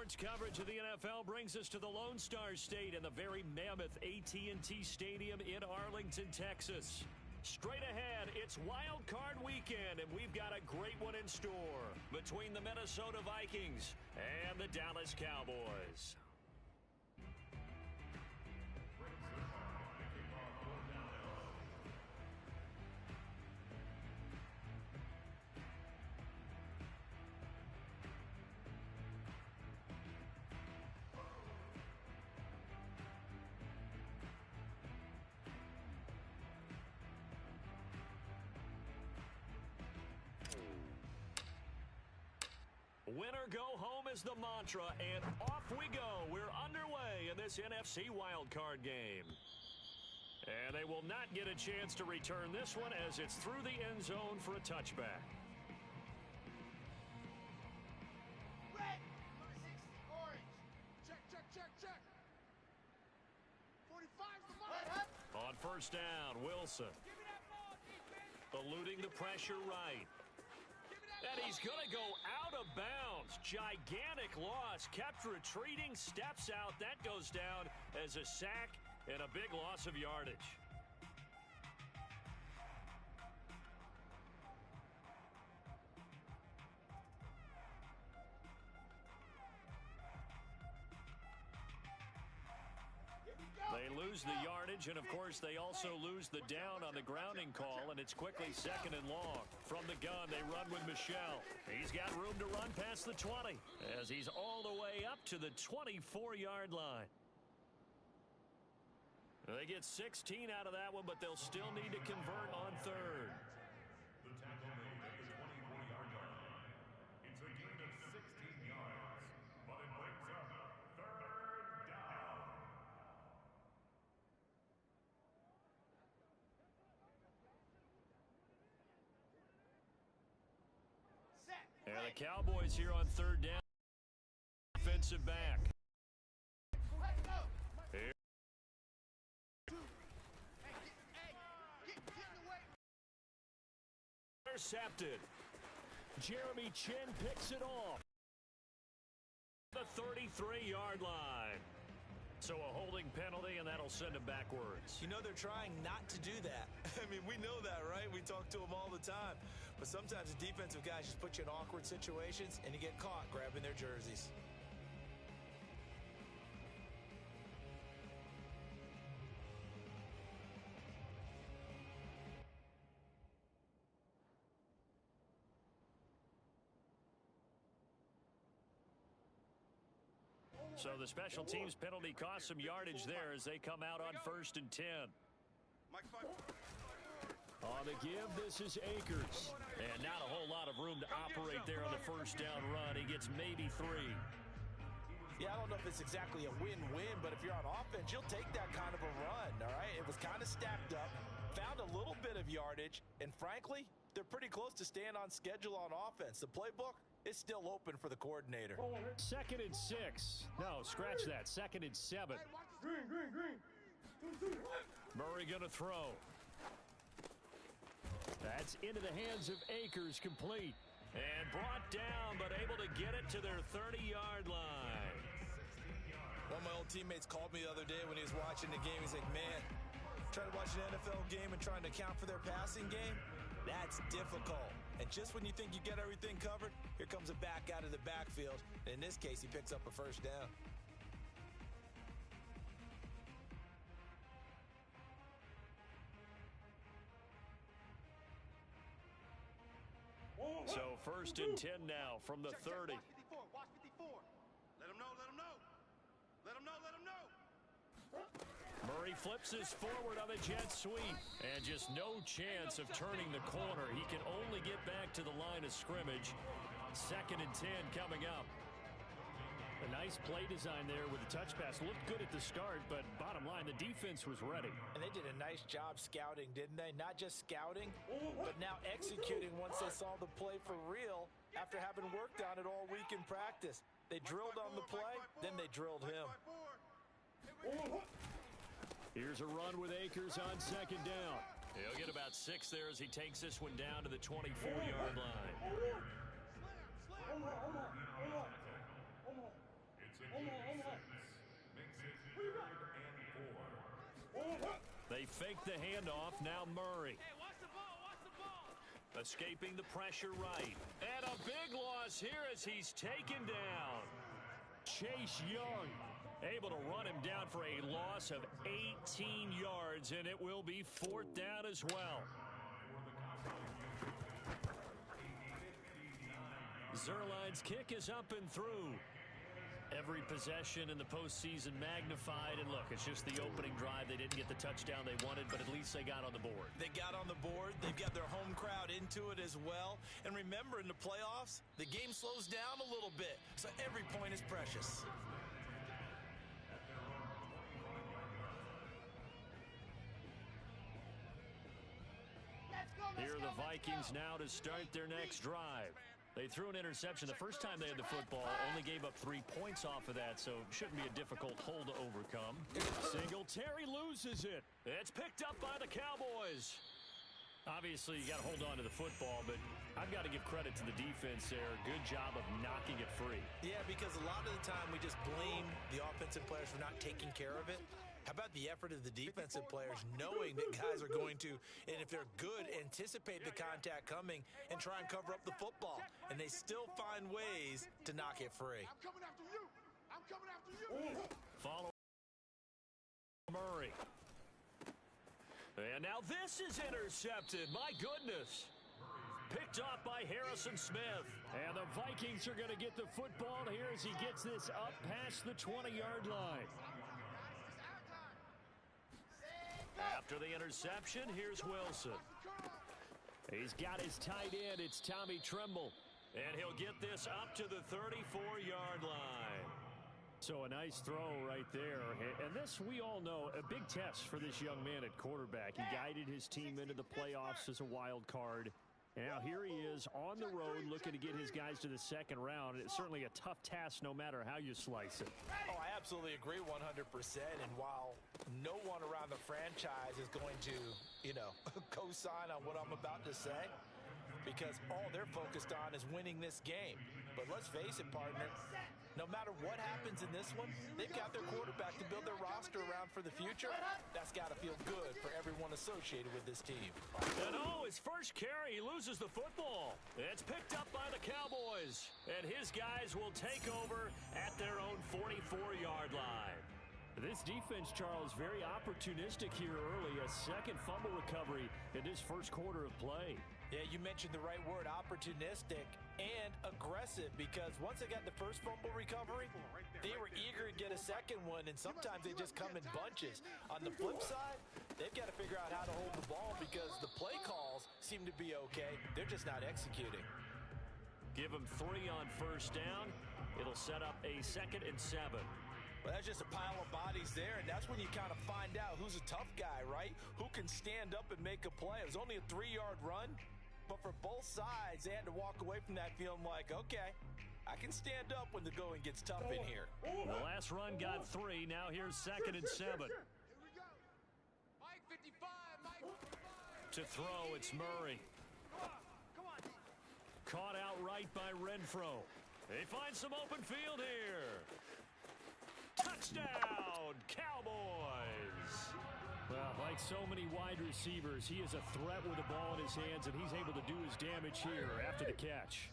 Sports coverage of the NFL brings us to the Lone Star State and the very mammoth AT&T Stadium in Arlington, Texas. Straight ahead, it's Wild Card Weekend, and we've got a great one in store between the Minnesota Vikings and the Dallas Cowboys. Winner go home is the mantra, and off we go. We're underway in this NFC wildcard game. And they will not get a chance to return this one as it's through the end zone for a touchback. Red, number 60, orange. Check, check, check, check. 45's the mark. On first down, Wilson. Give me that ball, defense. Eluding the pressure right. And he's going to go out of bounds. Gigantic loss. Kept retreating. Steps out. That goes down as a sack and a big loss of yardage. They lose the yardage, and of course they also lose the down on the grounding call, and it's quickly second and long. From the gun, they run with Michel. He's got room to run past the 20 as he's all the way up to the 24-yard line. They get 16 out of that one, but they'll still need to convert on third. The tackle made at the 24-yard line. It's a gain of 16 yards, but it brings up third down. And the Cowboys here on third down. Defensive back. Here. Intercepted. Jeremy Chin picks it off. The 33-yard line. So a holding penalty, and that'll send him backwards. You know they're trying not to do that. I mean, we know that, right? We talk to them all the time. But sometimes the defensive guys just put you in awkward situations, and you get caught grabbing their jerseys. So the special teams penalty cost some yardage there as they come out on 1st and 10. On the give, this is Akers. And not a whole lot of room to operate there on the first down run. He gets maybe 3. Yeah, I don't know if it's exactly a win-win, but if you're on offense, you'll take that kind of a run, all right? It was kind of stacked up, found a little bit of yardage, and frankly, they're pretty close to staying on schedule on offense. The playbook is still open for the coordinator. 2nd and 6. No, scratch that. 2nd and 7. Green. Murray going to throw. That's into the hands of Akers, complete. And brought down, but able to get it to their 30-yard line. One of my old teammates called me the other day when he was watching the game. He's like, man, trying to watch an NFL game and trying to account for their passing game, that's difficult. And just when you think you get everything covered, here comes a back out of the backfield. And in this case, he picks up a first down. So 1st and 10 now from the 30. Watch 54. Let him know. Murray flips his forward on the jet sweep. And just no chance of turning the corner. He can only get back to the line of scrimmage. 2nd and 10 coming up. A nice play design there with the touch pass. Looked good at the start, but bottom line, the defense was ready. And they did a nice job scouting, didn't they? Not just scouting, but now executing once they saw the play for real after having worked on it all week in practice. They drilled on the play, then they drilled him. Here's a run with Akers on 2nd down. He'll get about 6 there as he takes this one down to the 24-yard line. fake the handoff. Now Murray. Hey, watch the ball, watch the ball. Escaping the pressure right. And a big loss here as he's taken down. Chase Young able to run him down for a loss of 18 yards, and it will be 4th down as well. Zuerlein's kick is up and through. Every possession in the postseason magnified, and look, it's just the opening drive. They didn't get the touchdown they wanted, but at least they got on the board. They got on the board. They've got their home crowd into it as well. And remember, in the playoffs, the game slows down a little bit, so every point is precious. Here are the Vikings now to start their next drive. They threw an interception the first time they had the football, only gave up 3 points off of that, so it shouldn't be a difficult hole to overcome. Singletary loses it. It's picked up by the Cowboys. Obviously, you got to hold on to the football, but I've got to give credit to the defense there. Good job of knocking it free. Yeah, because a lot of the time we just blame the offensive players for not taking care of it. How about the effort of the defensive players knowing that guys are going to, and if they're good, anticipate the contact coming and try and cover up the football. And they still find ways to knock it free. I'm coming after you. I'm coming after you. Follow Murray. And now this is intercepted. My goodness. Picked off by Harrison Smith. And the Vikings are going to get the football here as he gets this up past the 20-yard line. After the interception, here's Wilson. He's got his tight end. It's Tommy Tremble. And he'll get this up to the 34-yard line. So a nice throw right there. And this, we all know, a big test for this young man at quarterback. He guided his team into the playoffs as a wild card. And now here he is on the road looking to get his guys to the second round. It's certainly a tough task no matter how you slice it. Oh, I absolutely agree 100%. And while no one around the franchise is going to, co-sign on what I'm about to say, because all they're focused on is winning this game. But let's face it, partner, no matter what happens in this one, they've got their quarterback to build their roster around for the future. That's got to feel good for everyone associated with this team. And his first carry, he loses the football. It's picked up by the Cowboys. And his guys will take over at their own 44-yard line. This defense, Charles, very opportunistic here early. A second fumble recovery in this first quarter of play. Yeah, you mentioned the right word, opportunistic and aggressive, because once they got the first fumble recovery, they were eager to get a second one, and sometimes they just come in bunches. On the flip side, they've got to figure out how to hold the ball because the play calls seem to be okay. They're just not executing. Give them 3 on first down. It'll set up a 2nd and 7. Well, that's just a pile of bodies there, and that's when you kind of find out who's a tough guy, right? Who can stand up and make a play. It was only a 3-yard run, but for both sides, they had to walk away from that feeling like, okay, I can stand up when the going gets tough in here. The last run got 3. Now here's 2nd and 7. Here we go. Mike 55, Mike 55. To throw, it's Murray. Come on. Caught outright by Renfro. They find some open field here. Touchdown, Cowboys! Well, like so many wide receivers, he is a threat with the ball in his hands, and he's able to do his damage here after the catch.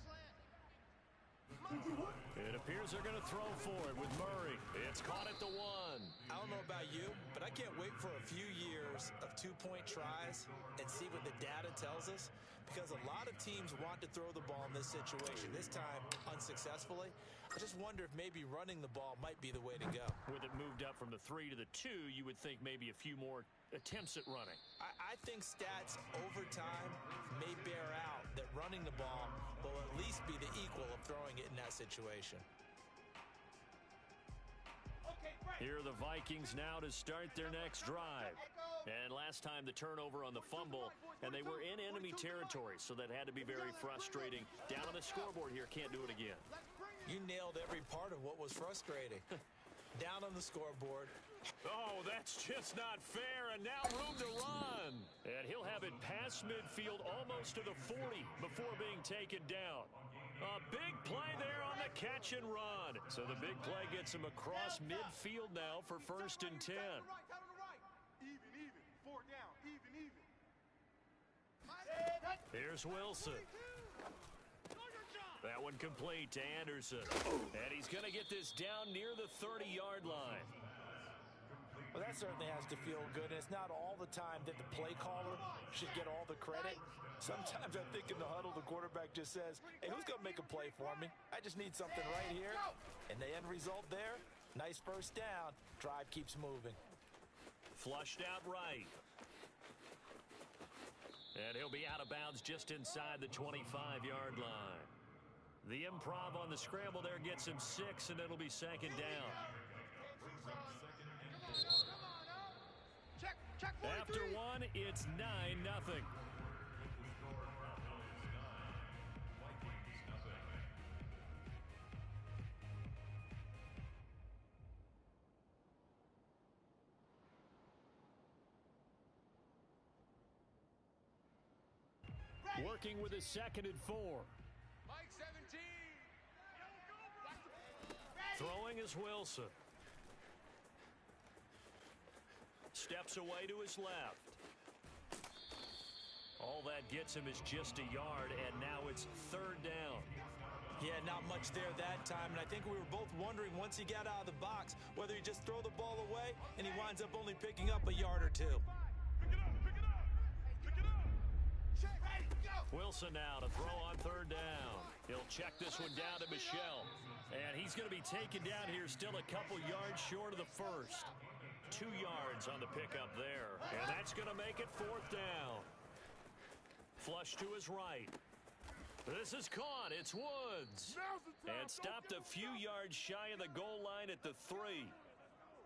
It appears they're going to throw for it with Murray. It's caught at the 1. I don't know about you, but I can't wait for a few years of 2-point tries and see what the data tells us, because a lot of teams want to throw the ball in this situation, this time unsuccessfully. I just wonder if maybe running the ball might be the way to go. With it moved up from the 3 to the 2, you would think maybe a few more attempts at running. I think stats over time may bear out that running the ball will at least be the equal of throwing it in that situation. Here are the Vikings now to start their next drive. And last time the turnover on the fumble, and they were in enemy territory, so that had to be very frustrating. Down on the scoreboard here, can't do it again. You nailed every part of what was frustrating. Down on the scoreboard. Oh, that's just not fair, and now room to run. And he'll have it past midfield almost to the 40 before being taken down. A big play there on the catch and run. So the big play gets him across midfield now for 1st and 10. Even. 4 down. Here's Wilson. That one complete to Anderson. And he's going to get this down near the 30-yard line. Well, that certainly has to feel good, and it's not all the time that the play caller should get all the credit. Sometimes I think in the huddle, the quarterback just says, hey, who's going to make a play for me? I just need something right here. And the end result there, nice first down. Drive keeps moving. Flushed out right. And he'll be out of bounds just inside the 25-yard line. The improv on the scramble there gets him 6, and it'll be second down. After one, it's 9-0. Working with a 2nd and 4. Mike 17. Throwing is Wilson. Steps away to his left. All that gets him is just a yard, and now it's 3rd down. Yeah, not much there that time, and I think we were both wondering once he got out of the box whether he just throw the ball away and he winds up only picking up a yard or two. Wilson now to throw on 3rd down. He'll check this one down to Michel. And he's going to be taken down here still a couple yards short of the first. 2 yards on the pickup there. And that's going to make it 4th down. Flush to his right. This is caught. It's Woods. And stopped a few yards shy of the goal line at the 3.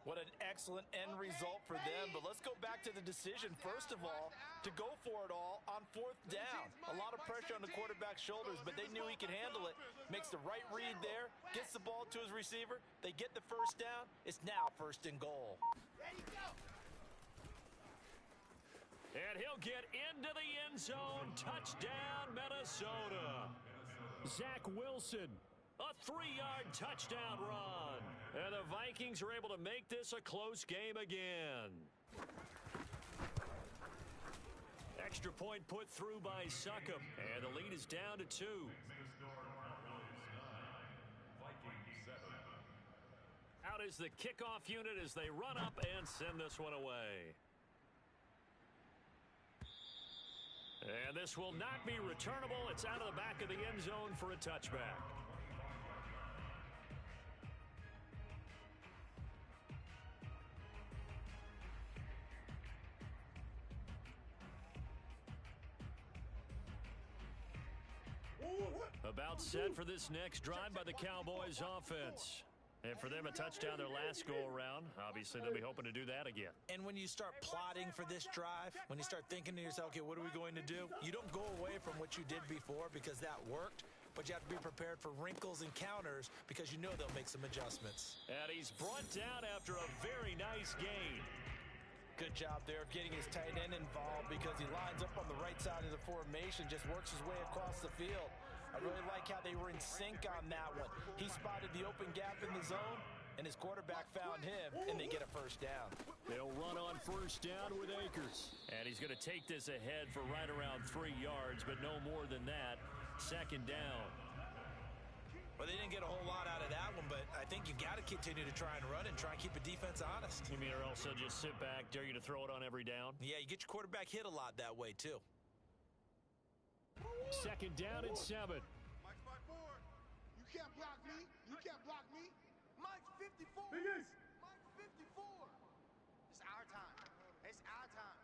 What an excellent end result for them. But let's go back to the decision, first of all, to go for it all on 4th down. A lot of pressure on the quarterback's shoulders, but they knew he could handle it. Makes the right read there, gets the ball to his receiver. They get the first down. It's now 1st and goal. And he'll get into the end zone. Touchdown, Minnesota. Zach Wilson, a 3-yard touchdown run. And the Vikings are able to make this a close game again. Extra point put through by Succop. And the lead is down to 2. Out is the kickoff unit as they run up and send this one away. And this will not be returnable. It's out of the back of the end zone for a touchback. About set for this next drive by the Cowboys offense. And for them, a touchdown their last go-around. Obviously, they'll be hoping to do that again. And when you start plotting for this drive, when you start thinking to yourself, okay, what are we going to do? You don't go away from what you did before because that worked, but you have to be prepared for wrinkles and counters because you know they'll make some adjustments. And he's brought down after a very nice gain. Good job there of getting his tight end involved because he lines up on the right side of the formation, just works his way across the field. I really like how they were in sync on that one. He spotted the open gap in the zone, and his quarterback found him, and they get a first down. They'll run on first down with Akers. And he's going to take this ahead for right around 3 yards, but no more than that. Second down. Well, they didn't get a whole lot out of that one, but I think you got to continue to try and run and try and keep a defense honest. You mean or else they'll just sit back, dare you to throw it on every down? Yeah, you get your quarterback hit a lot that way, too. Second down and 7. Mike's 5-4. You can't block me. You can't block me. Mike's 54. Mike's 54. It's our time. It's our time.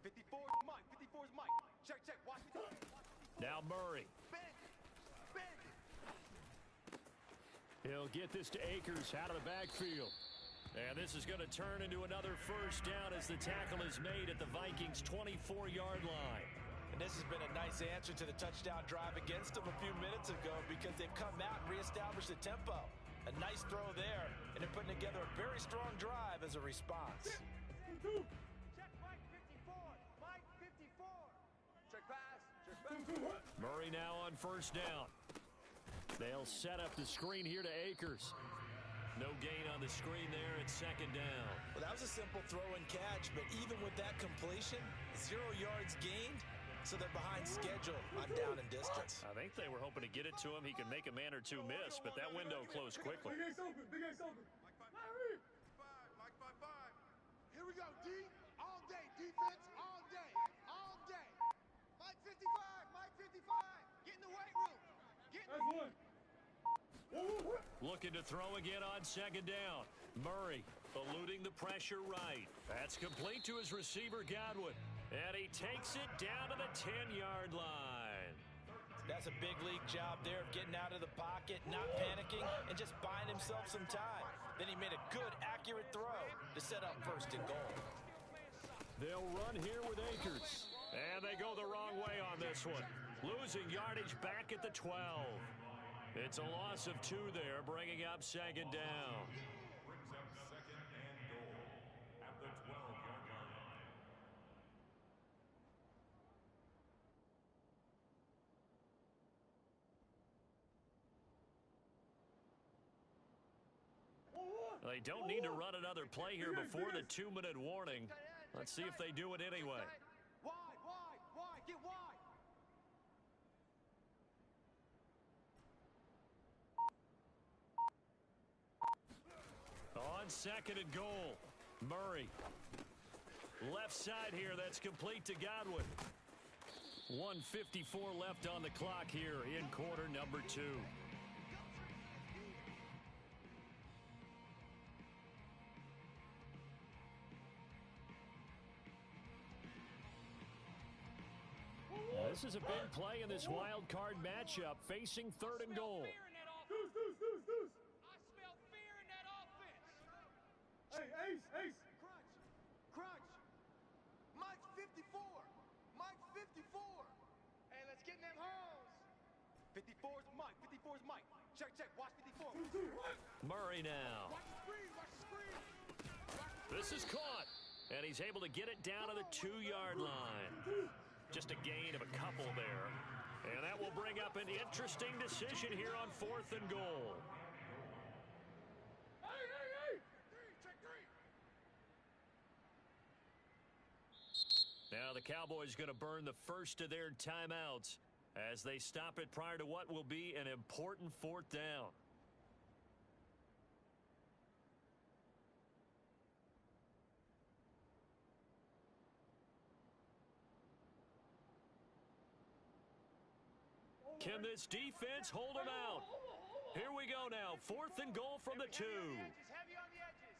54 is Mike. 54 is Mike. Check, check. Watch me. Now Murray. Bend it. Bend it. He'll get this to Akers out of the backfield. And this is going to turn into another first down as the tackle is made at the Vikings' 24-yard line. And this has been a nice answer to the touchdown drive against them a few minutes ago because they've come out and reestablished the tempo. A nice throw there, and they're putting together a very strong drive as a response. Check Mike 54. Mike 54. Check pass. Check pass. Murray now on first down. They'll set up the screen here to Akers. No gain on the screen there at second down. Well, that was a simple throw and catch, but even with that completion, 0 yards gained, so they're behind schedule on down and distance. I think they were hoping to get it to him. He could make a man or two miss, but that window closed quickly. Big Ace open. Big Ace open. Mike 5. Here we go, D. All day. Defense all day. All day. Mike 55. Mike 55. Get in the weight room. Get in the... Looking to throw again on second down. Murray eluding the pressure right. That's complete to his receiver, Godwin. And he takes it down to the 10-yard line. That's a big league job there of getting out of the pocket, not panicking, and just buying himself some time. Then he made a good, accurate throw to set up first and goal. They'll run here with Akers. And they go the wrong way on this one. Losing yardage back at the 12. It's a loss of 2 there, bringing up second down. Brings up second and goal at the 12-yard line. They don't need to run another play here before the 2-minute warning. Let's see if they do it anyway. Wide. Get wide. On second and goal, Murray. Left side here, that's complete to Godwin. 1:54 left on the clock here in quarter number 2. This is a big play in this wild card matchup, facing third and goal. Deuce. I smell fear in that offense. Hey, Ace. Crunch. Mike 54. Hey, let's get in them holes. 54's Mike. Check. Watch 54. Murray now. Watch the screen. This is caught, and he's able to get it down to the 2-yard line. Just a gain of a couple there. And that will bring up an interesting decision here on 4th and goal. Hey. Check 3. Now the Cowboys going to burn the first of their timeouts as they stop it prior to what will be an important 4th down. Can this defense hold them out? Here we go now. 4th and goal from the 2. Heavy on the edges.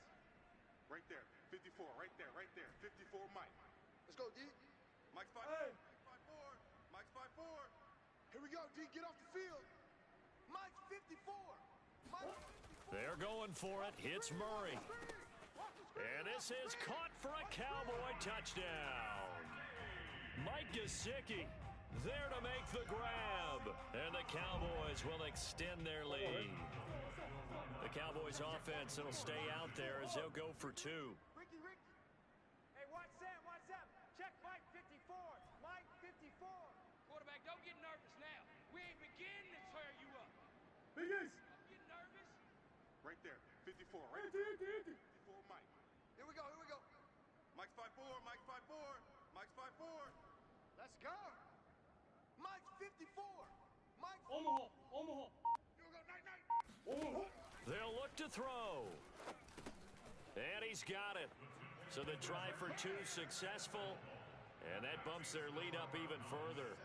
Right there. 54. Right there. 54 Mike. Let's go, D. Mike's 5. Hey. Mike's 5-4. Here we go, D. Get off the field. Mike 54. They're going for it. Hits Murray. And this is caught for a Cowboy touchdown. Mike Gesicki there to make the grab. And the Cowboys will extend their lead. The Cowboys offense will stay out there as they'll go for 2. Ricky. Hey, watch Sam. Check Mike 54. Mike 54. Quarterback, don't get nervous now. We ain't beginning to tear you up. Big Ace. Don't get nervous. Right there. 54. Right Empty. there. 54 Mike. Here we go. Mike's 5-4. Mike's 5-4. Let's go. Mike 54. Omaha. Here we go. Night. They'll look to throw. And he's got it. So the try for 2 successful. And that bumps their lead up even further.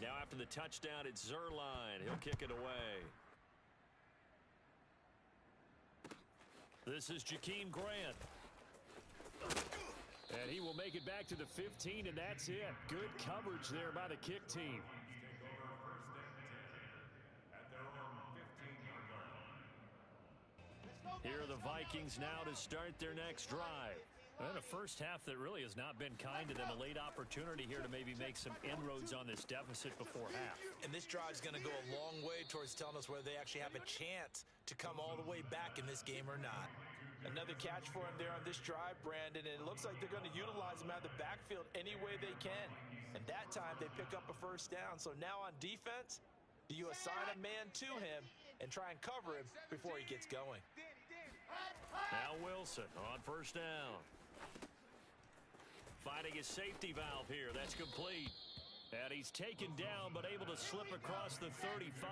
Now after the touchdown, it's Zuerlein. He'll kick it away. This is Jakeem Grant. And he will make it back to the 15, and that's it. Good coverage there by the kick team. Here are the Vikings now to start their next drive. And a first half that really has not been kind to them. A late opportunity here to maybe make some inroads on this deficit before half. And this drive is going to go a long way towards telling us whether they actually have a chance to come all the way back in this game or not. Another catch for him there on this drive, Brandon, and it looks like they're going to utilize him out of the backfield any way they can. And that time, they pick up a first down. So now on defense, do you assign a man to him and try and cover him before he gets going? Now Wilson on first down. Finding his safety valve here. That's complete. And he's taken down, but able to slip across the 35.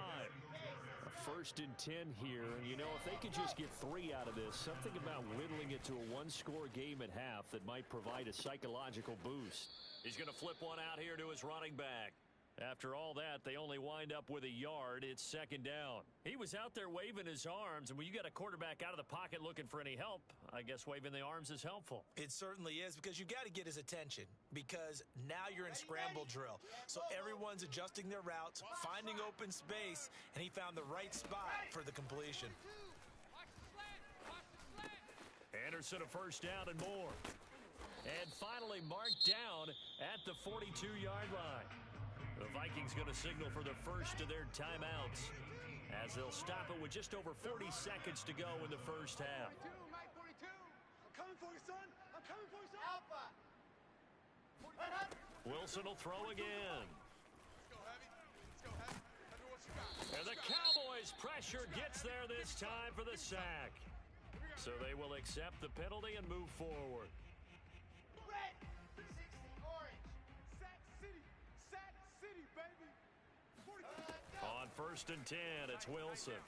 A 1st and 10 here. And, you know, if they could just get 3 out of this, something about whittling it to a one-score game at half that might provide a psychological boost. He's going to flip one out here to his running back. After all that, they only wind up with a yard. It's 2nd down. He was out there waving his arms, and when you got a quarterback out of the pocket looking for any help, I guess waving the arms is helpful. It certainly is, because you got to get his attention, because now you're in scramble drill. So everyone's adjusting their routes, finding open space, and he found the right spot for the completion. Anderson a 1st down and more. And finally marked down at the 42-yard line. The Vikings going to signal for the first of their timeouts as they'll stop it with just over 40 seconds to go in the first half. 42, Mike 42. I'm coming for you, son. I'm coming for you, son. Alpha. Wilson will throw again. Let's go, Heavy. Let's go, Heavy. Heavy, what you got? And the Cowboys' pressure gets there this time for the sack. So they will accept the penalty and move forward. Red. 60, orange. Sack City. Sack City, baby. 40. On 1st and 10, it's Wilson.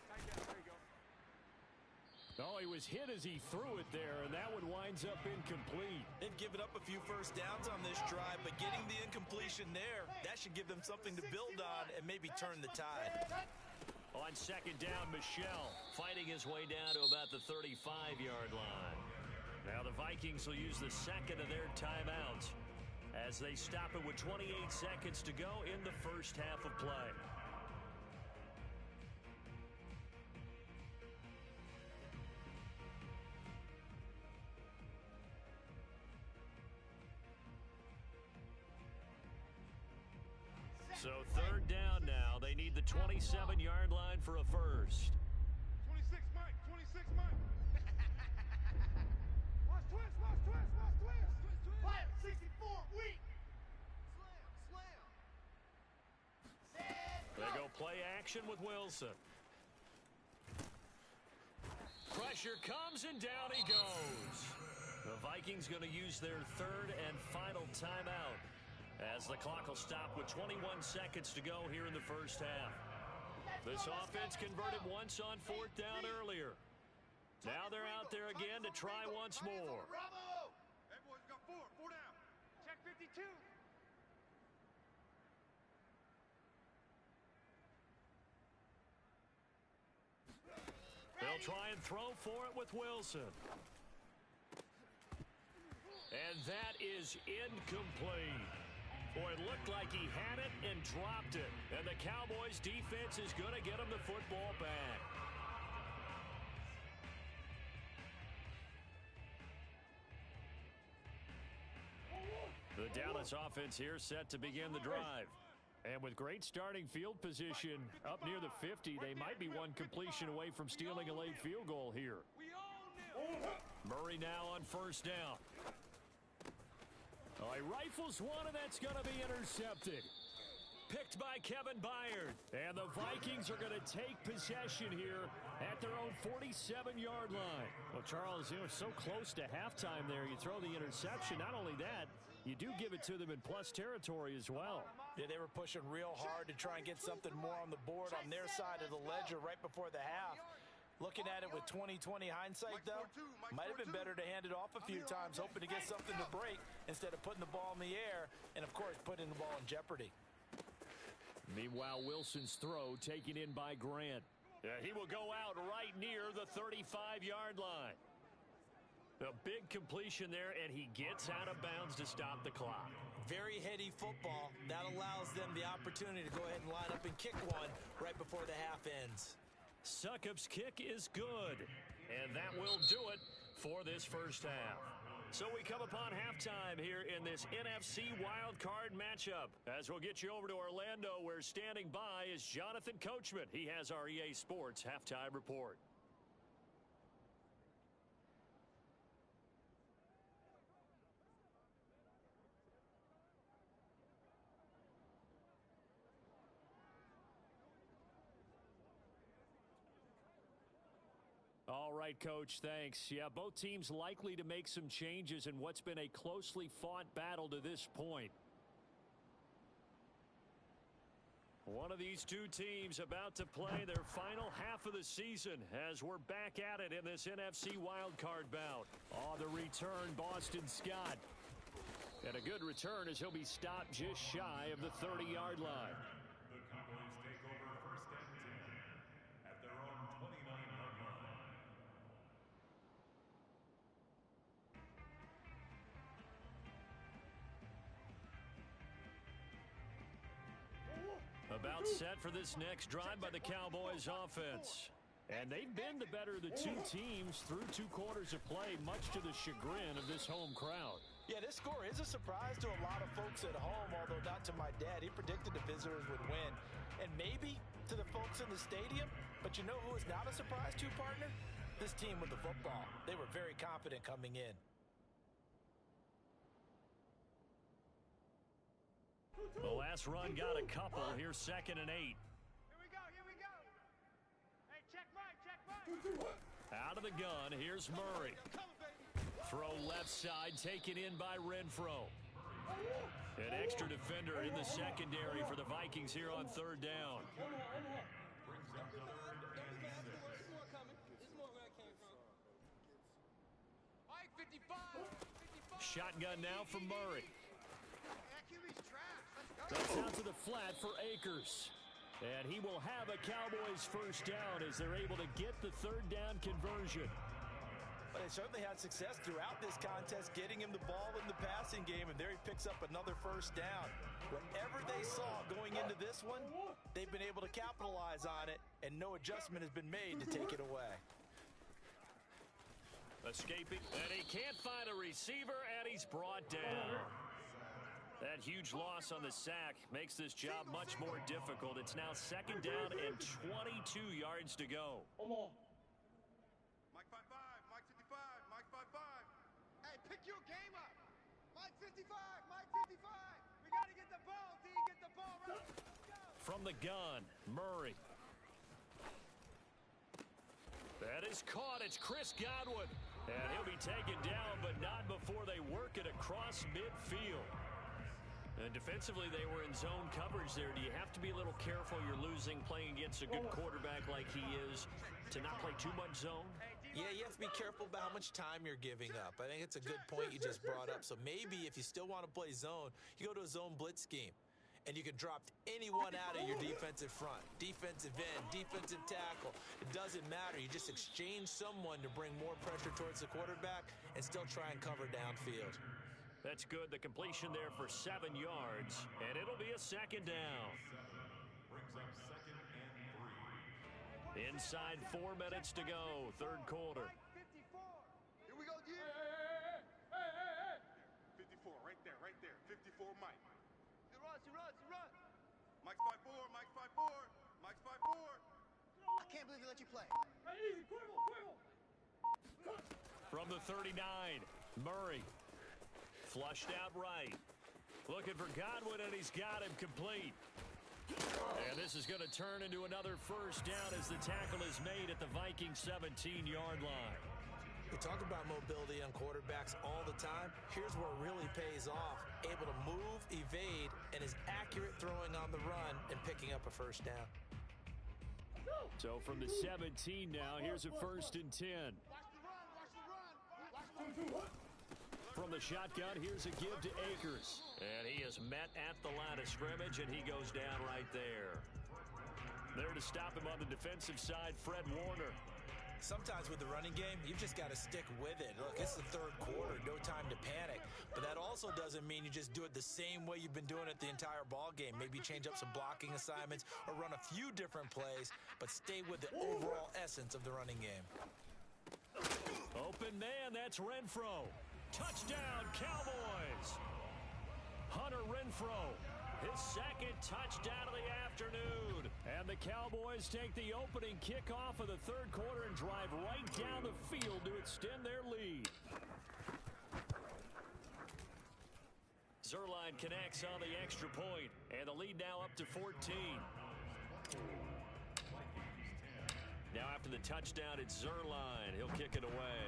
Oh, he was hit as he threw it there, and that one winds up incomplete. They've given up a few first downs on this drive, but getting the incompletion there, that should give them something to build on and maybe turn the tide. On 2nd down, Michel fighting his way down to about the 35-yard line. Now the Vikings will use the 2nd of their timeouts as they stop it with 28 seconds to go in the first half of play. So 3rd down now. They need the 27-yard line for a first. 26, Mike. 26, Mike. Watch twist, watch twist, watch twist. Fire, 64, weak. Slam. They go play action with Wilson. Pressure comes and down he goes. The Vikings going to use their 3rd and final timeout as the clock will stop with 21 seconds to go here in the first half. This offense converted once on 4th down earlier. Now they're out there again to try once more. Bravo. Hey, boys, got 4 down. Check 52. They'll try and throw for it with Wilson. And that is incomplete. Boy, it looked like he had it and dropped it. And the Cowboys' defense is going to get him the football back. The Dallas offense here set to begin the drive. And with great starting field position up near the 50, they might be one completion away from stealing a late field goal here. Murray now on 1st down. Oh, he rifles one, and that's going to be intercepted. Picked by Kevin Byard. And the Vikings are going to take possession here at their own 47-yard line. Well, Charles, you know, so close to halftime there. You throw the interception. Not only that, you do give it to them in plus territory as well. Yeah, they were pushing real hard to try and get something more on the board on their side of the ledger right before the half. Looking at it with 20/20 hindsight, though, might have been better to hand it off a few times, hoping to get something to break instead of putting the ball in the air and, of course, putting the ball in jeopardy. Meanwhile, Wilson's throw taken in by Grant. He will go out right near the 35-yard line. A big completion there, and he gets out of bounds to stop the clock. Very heady football. That allows them the opportunity to go ahead and line up and kick one right before the half ends. Succop's kick is good, and that will do it for this first half. So we come upon halftime here in this NFC wildcard matchup. As we'll get you over to Orlando, where standing by is Jonathan Coachman. He has our EA Sports halftime report. All right, Coach, thanks. Yeah, both teams likely to make some changes in what's been a closely fought battle to this point. One of these two teams about to play their final half of the season as we're back at it in this NFC wildcard bout. On the return, Boston Scott. And a good return as he'll be stopped just shy of the 30-yard line. The Cowboys take over first and 10 at their own 29-yard line. About set for this next drive by the Cowboys offense. And they've been the better of the two teams through 2 quarters of play, much to the chagrin of this home crowd. Yeah, this score is a surprise to a lot of folks at home, although not to my dad. He predicted the visitors would win. And maybe to the folks in the stadium, but you know who is not a surprise to, partner? This team with the football. They were very confident coming in. The last run got a couple. Here's 2nd and 8. Here we go, here we go. Hey, check right, check right. Out of the gun, here's Murray. Throw left side, taken in by Renfro. An extra defender in the secondary for the Vikings here on 3rd down. Mike, 55. Shotgun now for Murray. QB's trash. Let's go. That's out to the flat for Akers. And he will have a Cowboys first down as they're able to get the 3rd down conversion. But they certainly had success throughout this contest, getting him the ball in the passing game, and there he picks up another first down. Whatever they saw going into this one, they've been able to capitalize on it, and no adjustment has been made to take it away. Escaping, and he can't find a receiver, and he's brought down. That huge loss on the sack makes this job much more difficult. It's now 2nd down and 22 yards to go. Mike 55, Mike 55, Mike 55. Hey, pick your game up. Mike 55, Mike 55. We got to get the ball, D. Get the ball right. Let's go. From the gun, Murray. That is caught. It's Chris Godwin. And he'll be taken down, but not before they work it across midfield. And defensively, they were in zone coverage there. Do you have to be a little careful? You're losing playing against a good quarterback like he is to not play too much zone? Yeah, you have to be careful about how much time you're giving up. I think it's a good point you just brought up. So maybe if you still want to play zone, you go to a zone blitz scheme. And you can drop anyone out of your defensive front. Defensive end, defensive tackle. It doesn't matter. You just exchange someone to bring more pressure towards the quarterback and still try and cover downfield. That's good. The completion there for 7 yards. And it'll be a 2nd down. Brings up 2nd and 3. Inside 4 minutes to go. 3rd quarter. Mike 54. Here we go, G. Hey. 54, right there, 54, Mike. He runs, he runs, he runs. Mike's 5'4", Mike's 5'4", Mike's 5'4". I can't believe he let you play. Hey, easy, quiver. From the 39, Murray. Flushed out right. Looking for Godwin, and he's got him complete. And this is going to turn into another first down as the tackle is made at the Vikings 17-yard line. We talk about mobility on quarterbacks all the time. Here's where it really pays off. Able to move, evade, and is accurate throwing on the run and picking up a first down. So from the 17 now, here's a 1st and 10. Watch the run, watch the run. Watch the run. From the shotgun, here's a give to Akers. And he is met at the line of scrimmage, and he goes down right there. There to stop him on the defensive side, Fred Warner. Sometimes with the running game, you've just got to stick with it. Look, it's the 3rd quarter, no time to panic. But that also doesn't mean you just do it the same way you've been doing it the entire ball game. Maybe change up some blocking assignments or run a few different plays, but stay with the overall essence of the running game. Open man, that's Renfro. Touchdown, Cowboys! Hunter Renfro, his 2nd touchdown of the afternoon. And the Cowboys take the opening kickoff of the 3rd quarter and drive right down the field to extend their lead. Zuerlein connects on the extra point, and the lead now up to 14. Now after the touchdown, it's Zuerlein. He'll kick it away.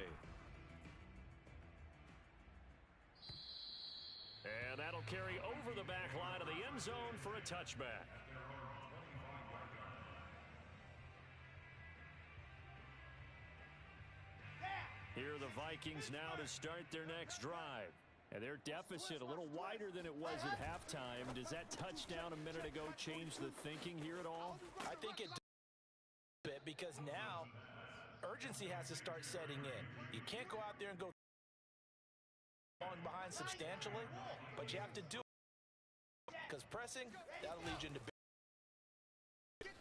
And that'll carry over the back line of the end zone for a touchback. Here are the Vikings now to start their next drive. And their deficit a little wider than it was at halftime. Does that touchdown a minute ago change the thinking here at all? I think it does a bit because now urgency has to start setting in. You can't go out there and go falling behind substantially, but you have to do it because pressing, that'll lead you into big.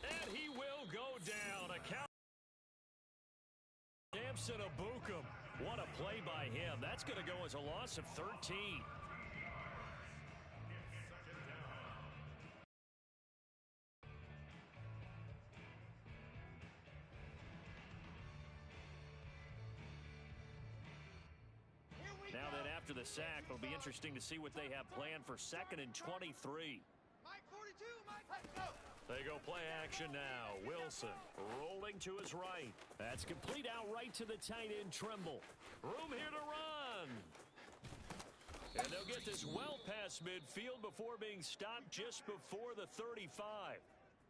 And he will go down. A count. Samson Ebukam. What a play by him. That's going to go as a loss of 13. Now then, after the sack, it'll be interesting to see what they have planned for 2nd and 23. Mike 42, Mike, let's go. They go play action now. Wilson rolling to his right. That's complete out right to the tight end, Trimble. Room here to run. And they'll get this well past midfield before being stopped just before the 35.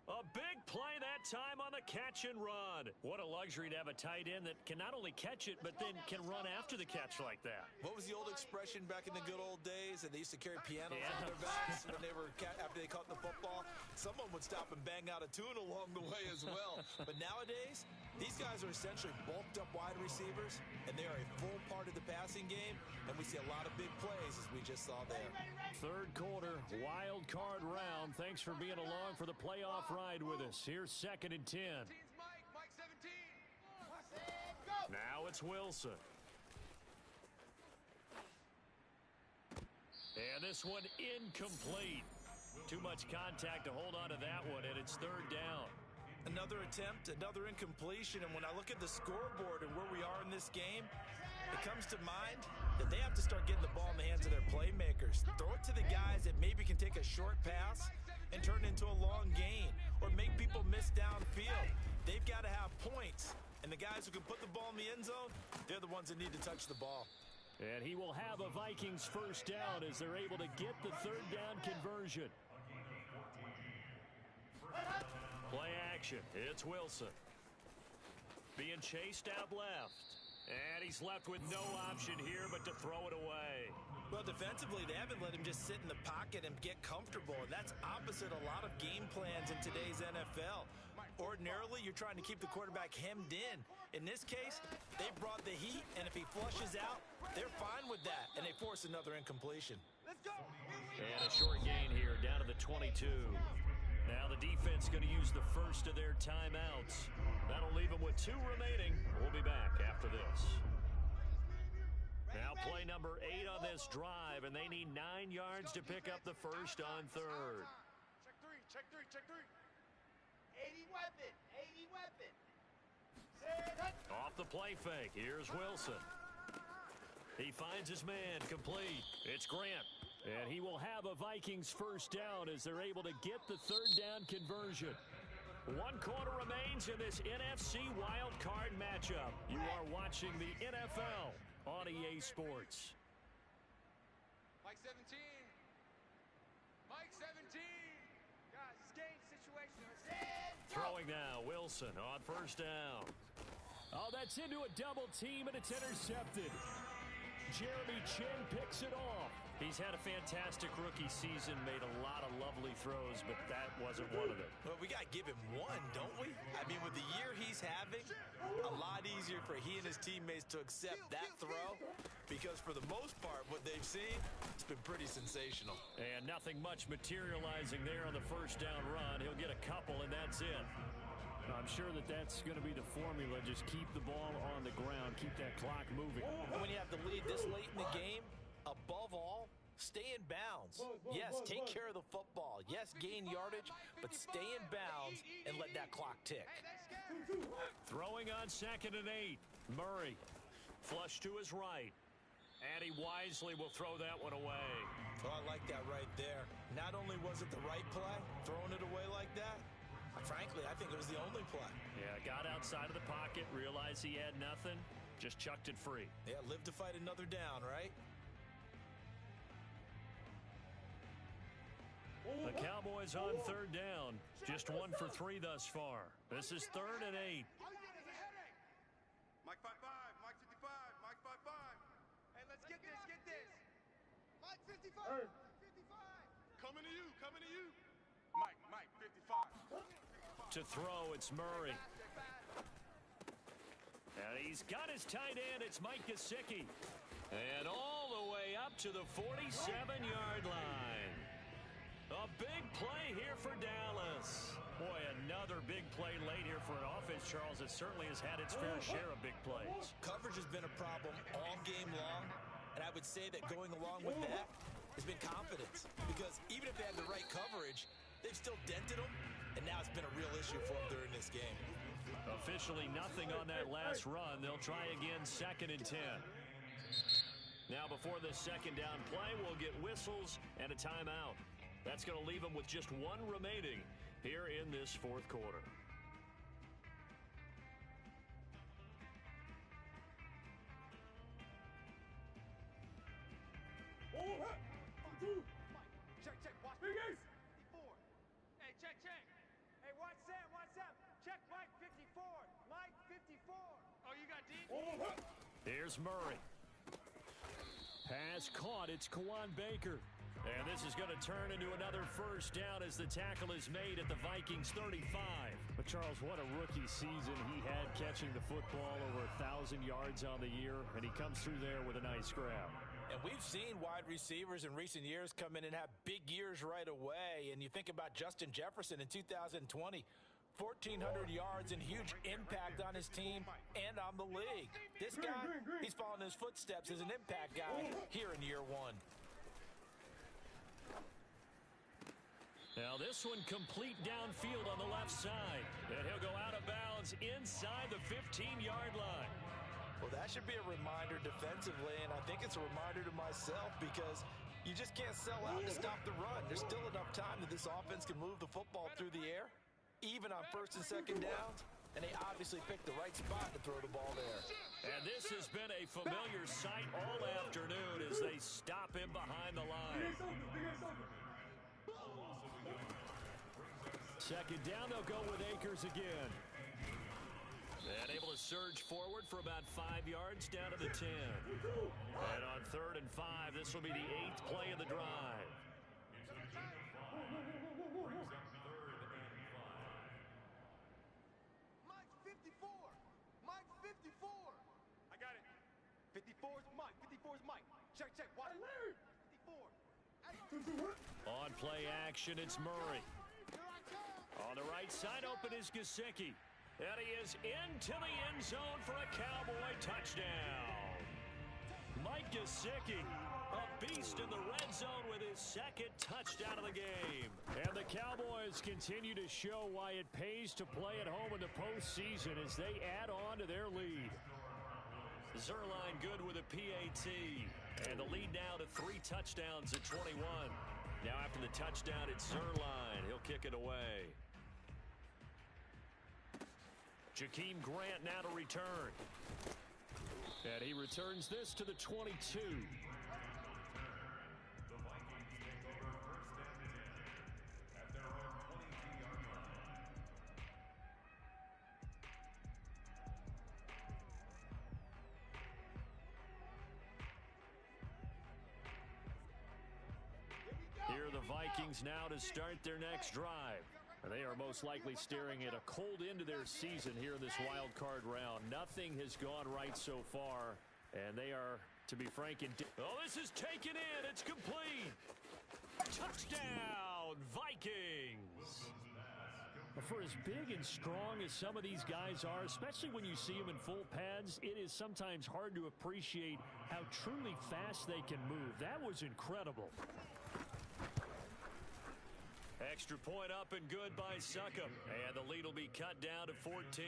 A big play that time on the catch and run. What a luxury to have a tight end that can not only catch it, but then can run after the catch like that. What was the old expression back in the good old days? And they used to carry pianos on their backs when they were after they caught the football. Someone would stop and bang out a tune along the way as well. But nowadays, these guys are essentially bulked up wide receivers, and they are a full part of the passing game. And we see a lot of big plays as we just saw there. Third quarter, wild card round. Thanks for being along for the playoff ride with us. Here's 2nd and 10. Mike 17. Now it's Wilson. And this one incomplete. Too much contact to hold on to that one, and it's 3rd down. Another attempt, another incompletion, and when I look at the scoreboard and where we are in this game, it comes to mind that they have to start getting the ball in the hands of their playmakers. Throw it to the guys that maybe can take a short pass and turn it into a long gain or make people miss downfield. They've got to have points, and the guys who can put the ball in the end zone, they're the ones that need to touch the ball. And he will have a Vikings first down as they're able to get the 3rd down conversion. Play action. It's Wilson. Being chased out left. And he's left with no option here but to throw it away. Well, defensively, they haven't let him just sit in the pocket and get comfortable, and that's opposite a lot of game plans in today's NFL. Ordinarily, you're trying to keep the quarterback hemmed in. In this case, they brought the heat, and if he flushes out, they're fine with that, and they force another incompletion. Let's go. And a short gain here down to the 22. Now the defense going to use the first of their timeouts. That'll leave them with 2 remaining. We'll be back after this. Now play number 8 on this drive, and they need 9 yards to pick up the first on 3rd. Check three. 80 weapon. Off the play fake. Here's Wilson. He finds his man complete. It's Grant. And he will have a Vikings first down as they're able to get the 3rd down conversion. 1 quarter remains in this NFC wild card matchup. You are watching the NFL on EA Sports. Mike 17. Guys, it's game situation. Throwing now, Wilson on first down. Oh, that's into a double team, and it's intercepted. Jeremy Chin picks it off. He's had a fantastic rookie season, made a lot of lovely throws, but that wasn't one of them. Well, we got to give him one, don't we? I mean, with the year he's having, a lot easier for he and his teammates to accept that throw because for the most part, what they've seen, it's been pretty sensational. And nothing much materializing there on the first down run. He'll get a couple, and that's it. I'm sure that that's going to be the formula. Just keep the ball on the ground, keep that clock moving. And when you have the lead this late in the game, above all, stay in bounds. Yes, take care of the football. Yes, gain yardage, but stay in bounds and let that clock tick. Throwing on 2nd and 8. Murray flush to his right. And he wisely will throw that one away. Oh, I like that right there. Not only was it the right play, throwing it away like that, Frankly, I think it was the only play. Yeah, got outside of the pocket, realized he had nothing, just chucked it free. Yeah, live to fight another down, right? The Cowboys on third down. Just 1 for 3 thus far. This is 3rd and 8. All you get is a headache. Mike 5-5, Mike 55, Mike 5-5. Hey, let's get this, get this. Mike 55. Hey. 55. Coming to you, coming to you. Mike 55. To throw, it's Murray. And he's got his tight end. It's Mike Gesicki. And all the way up to the 47-yard line. A big play here for Dallas. Boy, another big play late here for an offense, Charles, that certainly has had its fair share of big plays. Coverage has been a problem all game long, and I would say that going along with that has been confidence. Because even if they had the right coverage, they've still dented them, and now it's been a real issue for them during this game. Officially nothing on that last run. They'll try again 2nd and 10. Now before this second down play, we'll get whistles and a timeout. That's going to leave them with just 1 remaining here in this 4th quarter. Check, watch. Big Ace. 54. Hey, check. Hey, watch Sam. Check Mike 54. Mike 54. Oh, you got D? Here's Murray. Pass caught. It's Kawaan Baker. And this is going to turn into another first down as the tackle is made at the Vikings 35. But Charles, what a rookie season he had catching the football, over 1,000 yards on the year, and he comes through there with a nice grab. And we've seen wide receivers in recent years come in and have big years right away. And you think about Justin Jefferson in 2020, 1,400 yards and huge impact on his team and on the league. This guy, he's following his footsteps as an impact guy here in year 1. Now this one complete downfield on the left side. And he'll go out of bounds inside the 15-yard line. Well, that should be a reminder defensively, and I think it's a reminder to myself because you just can't sell out to stop the run. There's still enough time that this offense can move the football through the air, even on 1st and 2nd downs, and they obviously picked the right spot to throw the ball there. And this has been a familiar sight all afternoon as they stop him behind the line. Second down, they'll go with Akers again. And able to surge forward for about 5 yards down to the 10. And on 3rd and 5, this will be the 8th play of the drive. Mike 54. Mike 54. I got it. 54 is Mike. 54 is Mike. Check, watch. 54. On play action, it's Murray. Here I come. On the right side, open is Gesicki. And he is into the end zone for a Cowboy touchdown. Mike Gesicki, a beast in the red zone with his 2nd touchdown of the game. And the Cowboys continue to show why it pays to play at home in the postseason as they add on to their lead. Zuerlein good with a PAT. And the lead now to 3 touchdowns at 21. Now after the touchdown, it's Zuerlein. He'll kick it away. Jakeem Grant now to return. And he returns this to the 22. The Vikings take over 1st and 10 at their own 22-yard line. Here are the Vikings now to start their next drive. They are most likely staring at a cold end to their season here in this wild card round. Nothing has gone right so far, and they are, to be frank, oh, this is taken in. It's complete. Touchdown, Vikings. For as big and strong as some of these guys are, especially when you see them in full pads, it is sometimes hard to appreciate how truly fast they can move. That was incredible. Extra point up and good by Succop. And the lead will be cut down to 14.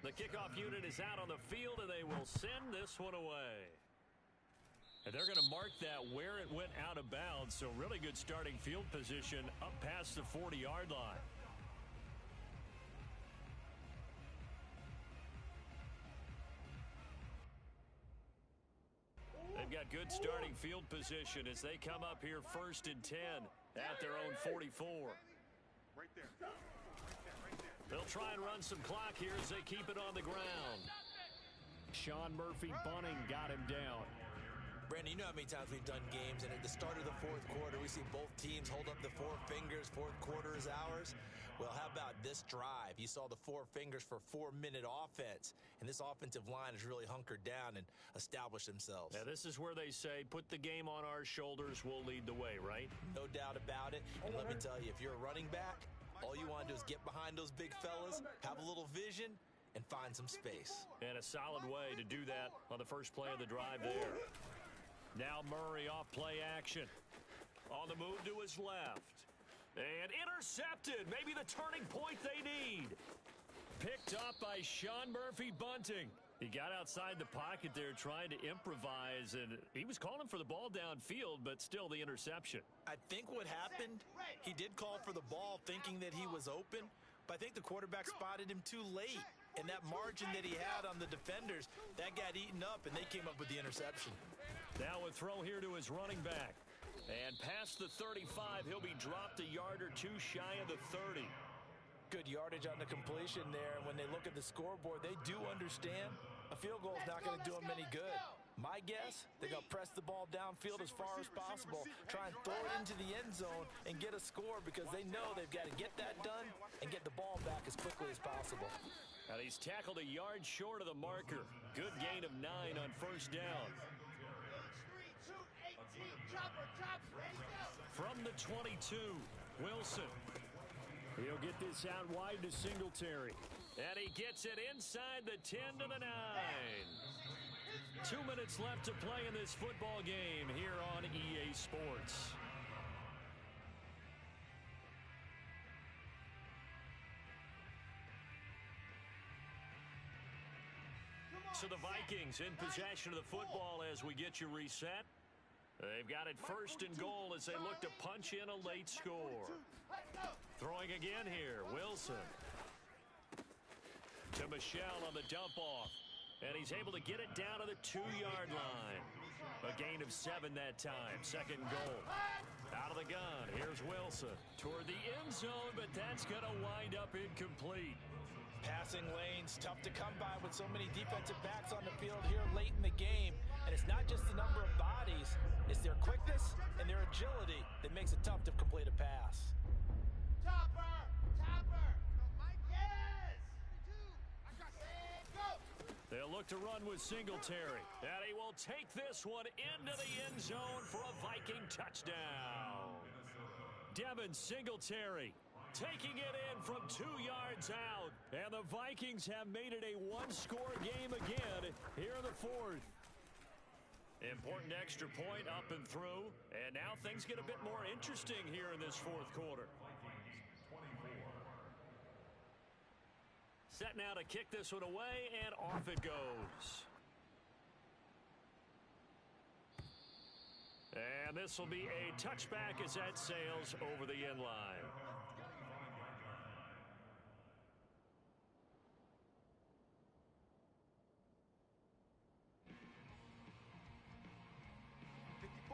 The kickoff unit is out on the field, and they will send this one away. And they're going to mark that where it went out of bounds. So really good starting field position up past the 40-yard line. They've got good starting field position as they come up here 1st and 10 at their own 44. Right there. They'll try and run some clock here as they keep it on the ground. Sean Murphy Bunting got him down. Brandon, you know how many times we've done games, and at the start of the fourth quarter, we see both teams hold up the four fingers, fourth quarter is ours. Well, how about this drive? You saw the four fingers for 4-minute offense, and this offensive line has really hunkered down and established themselves. Yeah, this is where they say, put the game on our shoulders, we'll lead the way, right? No doubt about it, and let me tell you, if you're a running back, all you want to do is get behind those big fellas, have a little vision, and find some space. And a solid way to do that on the first play of the drive there. Now Murray off play action. On the move to his left. And intercepted. Maybe the turning point they need. Picked up by Sean Murphy Bunting. He got outside the pocket there trying to improvise, and he was calling for the ball downfield, but still the interception. I think what happened, he did call for the ball thinking that he was open, but I think the quarterback spotted him too late. And that margin that he had on the defenders, that got eaten up, and they came up with the interception. Now a throw here to his running back. And past the 35, he'll be dropped a yard or two shy of the 30. Good yardage on the completion there. And when they look at the scoreboard, they do understand a field goal is not going to do them any good. My guess, they're going to press the ball downfield as far as possible, try and throw it into the end zone and get a score because they know they've got to get that done and get the ball back as quickly as possible. And he's tackled a yard short of the marker. Good gain of 9 on first down. From the 22, Wilson. He'll get this out wide to Singletary. And he gets it inside the 10 to the 9. 2 minutes left to play in this football game here on EA Sports. So the Vikings in possession of the football as we get you reset. They've got it 1st and goal as they look to punch in a late score. Throwing again here, Wilson. To Michel on the dump off. And he's able to get it down to the 2-yard line. A gain of 7 that time. 2nd and goal. Out of the gun. Here's Wilson. Toward the end zone, but that's going to wind up incomplete. Passing lanes, tough to come by with so many defensive backs on the field here late in the game. And it's not just the number of bodies, it's their quickness and their agility that makes it tough to complete a pass. Topper! Mike, yes! I got go! They'll look to run with Singletary. And he will take this one into the end zone for a Viking touchdown. Devin Singletary taking it in from 2 yards out. And the Vikings have made it a one-score game again here in the 4th. Important extra point up and through. And now things get a bit more interesting here in this 4th quarter. Set now to kick this one away, and off it goes. And this will be a touchback as that sails over the end line.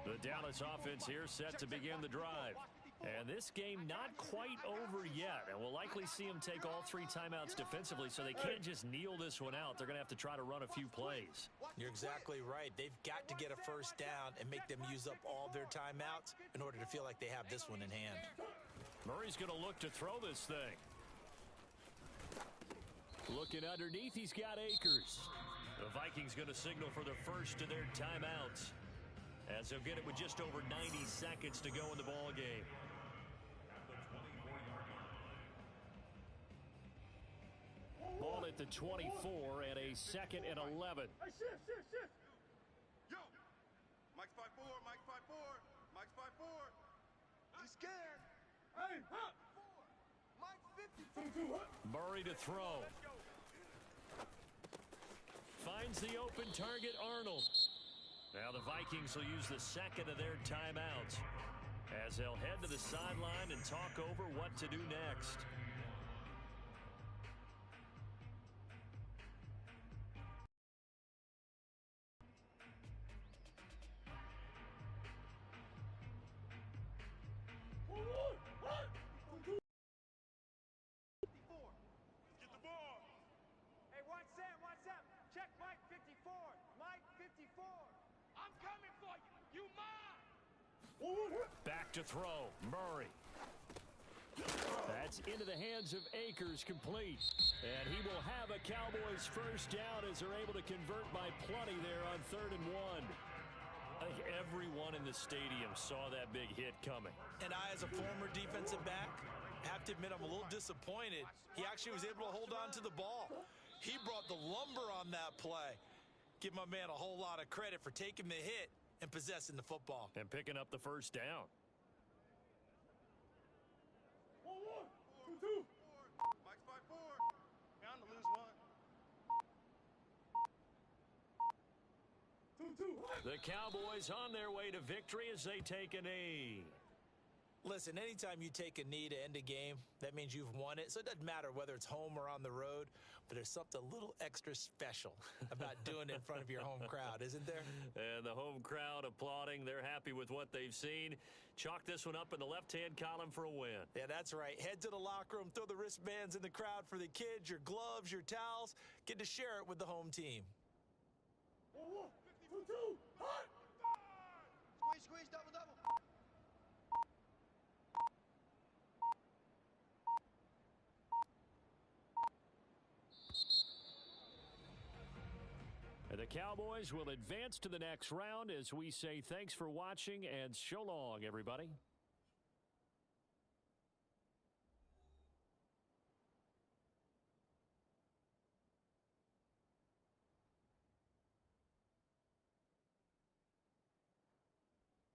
The Dallas offense here set to begin the drive. And this game not quite over yet. And we'll likely see them take all 3 timeouts defensively, so they can't just kneel this one out. They're going to have to try to run a few plays. You're exactly right. They've got to get a first down and make them use up all their timeouts in order to feel like they have this one in hand. Murray's going to look to throw this thing. Looking underneath, he's got Akers. The Vikings going to signal for the first of their timeouts, as they'll get it with just over 90 seconds to go in the ball game. Ball at the 24 and a 2nd and 11. Hey, shift. Yo! Mike's 5'4", Mike's 5'4", Mike's 5'4". He's scared. Hey, hop. Mike 54. Murray to throw. Finds the open target, Arnold. Now the Vikings will use the second of their timeouts as they'll head to the sideline and talk over what to do next. Hey, watch Sam, watch Sam. Check Mike 54. Mike 54. I'm coming for you. You mine. Back to throw. Murray. That's into the hands of Akers, complete. And he will have a Cowboys first down as they're able to convert by plenty there on 3rd and 1. I think everyone in the stadium saw that big hit coming. And I, as a former defensive back, have to admit I'm a little disappointed. He actually was able to hold on to the ball. He brought the lumber on that play. Give my man a whole lot of credit for taking the hit and possessing the football. And picking up the first down. 1-1, 2-2. Mike's 5-4. Bound to lose one. 2-2. The Cowboys on their way to victory as they take a knee. Listen, anytime you take a knee to end a game, that means you've won it. So it doesn't matter whether it's home or on the road, but there's something a little extra special about doing it in front of your home crowd, isn't there? And the home crowd applauding. They're happy with what they've seen. Chalk this one up in the left-hand column for a win. Yeah, that's right. Head to the locker room, throw the wristbands in the crowd for the kids, your gloves, your towels. Get to share it with the home team. 1-1, 2-2. Hot! Squeeze, squeeze, double, double. And the Cowboys will advance to the next round as we say thanks for watching and so long, everybody.